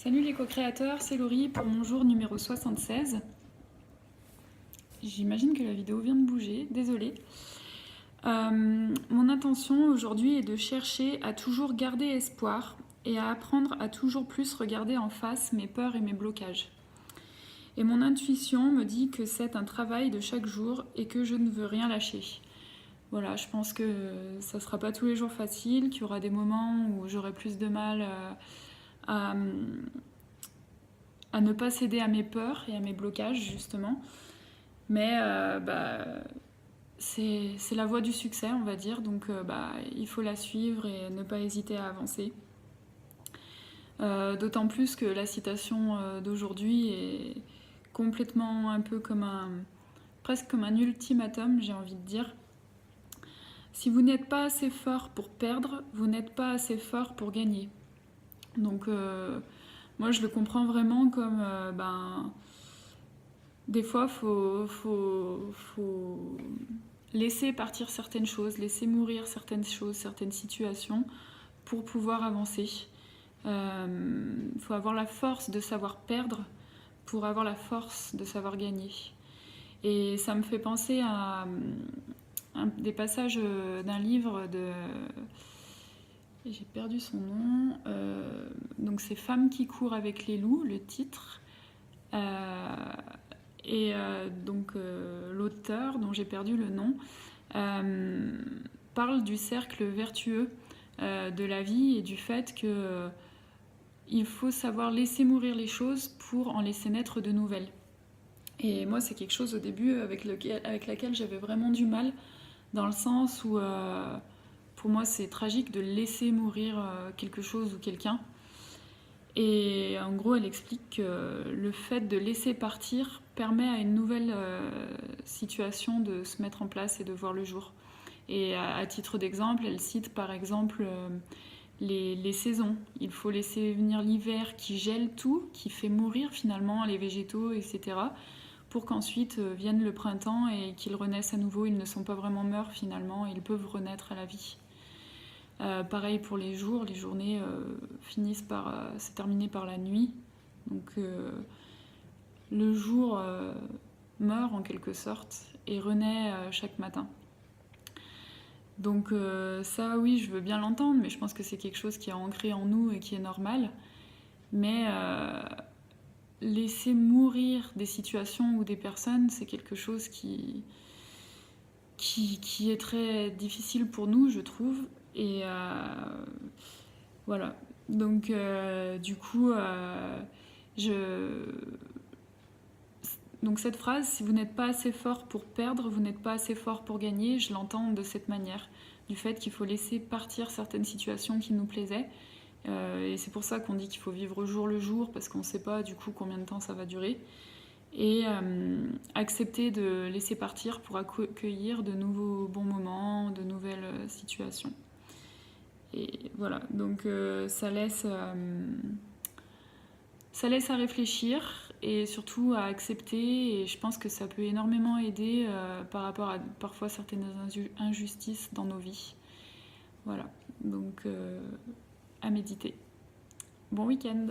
Salut les co-créateurs, c'est Laurie pour mon jour numéro 76. J'imagine que la vidéo vient de bouger, désolée. Mon intention aujourd'hui est de chercher à toujours garder espoir et à apprendre à toujours plus regarder en face mes peurs et mes blocages. Et mon intuition me dit que c'est un travail de chaque jour et que je ne veux rien lâcher. Voilà, je pense que ça sera pas tous les jours facile, qu'il y aura des moments où j'aurai plus de mal à ne pas céder à mes peurs et à mes blocages justement. Mais c'est la voie du succès, on va dire, donc il faut la suivre et ne pas hésiter à avancer. D'autant plus que la citation d'aujourd'hui est complètement un peu comme presque comme un ultimatum, j'ai envie de dire. Si vous n'êtes pas assez fort pour perdre, vous n'êtes pas assez fort pour gagner. Donc moi je le comprends vraiment comme des fois faut laisser partir certaines choses, laisser mourir certaines choses, certaines situations pour pouvoir avancer. Faut avoir la force de savoir perdre pour avoir la force de savoir gagner. Et ça me fait penser à des passages d'un livre de... J'ai perdu son nom. Donc c'est Femmes qui courent avec les loups, le titre. L'auteur, dont j'ai perdu le nom, parle du cercle vertueux de la vie et du fait que il faut savoir laisser mourir les choses pour en laisser naître de nouvelles. Et moi, c'est quelque chose au début avec laquelle j'avais vraiment du mal, dans le sens où pour moi c'est tragique de laisser mourir quelque chose ou quelqu'un. Et en gros, elle explique que le fait de laisser partir permet à une nouvelle situation de se mettre en place et de voir le jour. Et à titre d'exemple, elle cite par exemple les saisons. Il faut laisser venir l'hiver qui gèle tout, qui fait mourir finalement les végétaux, etc. pour qu'ensuite vienne le printemps et qu'ils renaissent à nouveau. Ils ne sont pas vraiment morts finalement, ils peuvent renaître à la vie. Pareil pour les jours, les journées finissent par se terminer par la nuit. Donc le jour meurt en quelque sorte et renaît chaque matin. Donc ça oui, je veux bien l'entendre, mais je pense que c'est quelque chose qui est ancré en nous et qui est normal. Mais laisser mourir des situations ou des personnes, c'est quelque chose qui est très difficile pour nous, je trouve. Et voilà. Donc du coup, donc cette phrase, si vous n'êtes pas assez fort pour perdre, vous n'êtes pas assez fort pour gagner, je l'entends de cette manière, du fait qu'il faut laisser partir certaines situations qui nous plaisaient. Et c'est pour ça qu'on dit qu'il faut vivre au jour le jour, parce qu'on ne sait pas du coup combien de temps ça va durer. Et accepter de laisser partir pour accueillir de nouveaux bons moments, de nouvelles situations. Et voilà, donc ça laisse à réfléchir et surtout à accepter, et je pense que ça peut énormément aider par rapport à parfois certaines injustices dans nos vies. Voilà, donc à méditer. Bon week-end!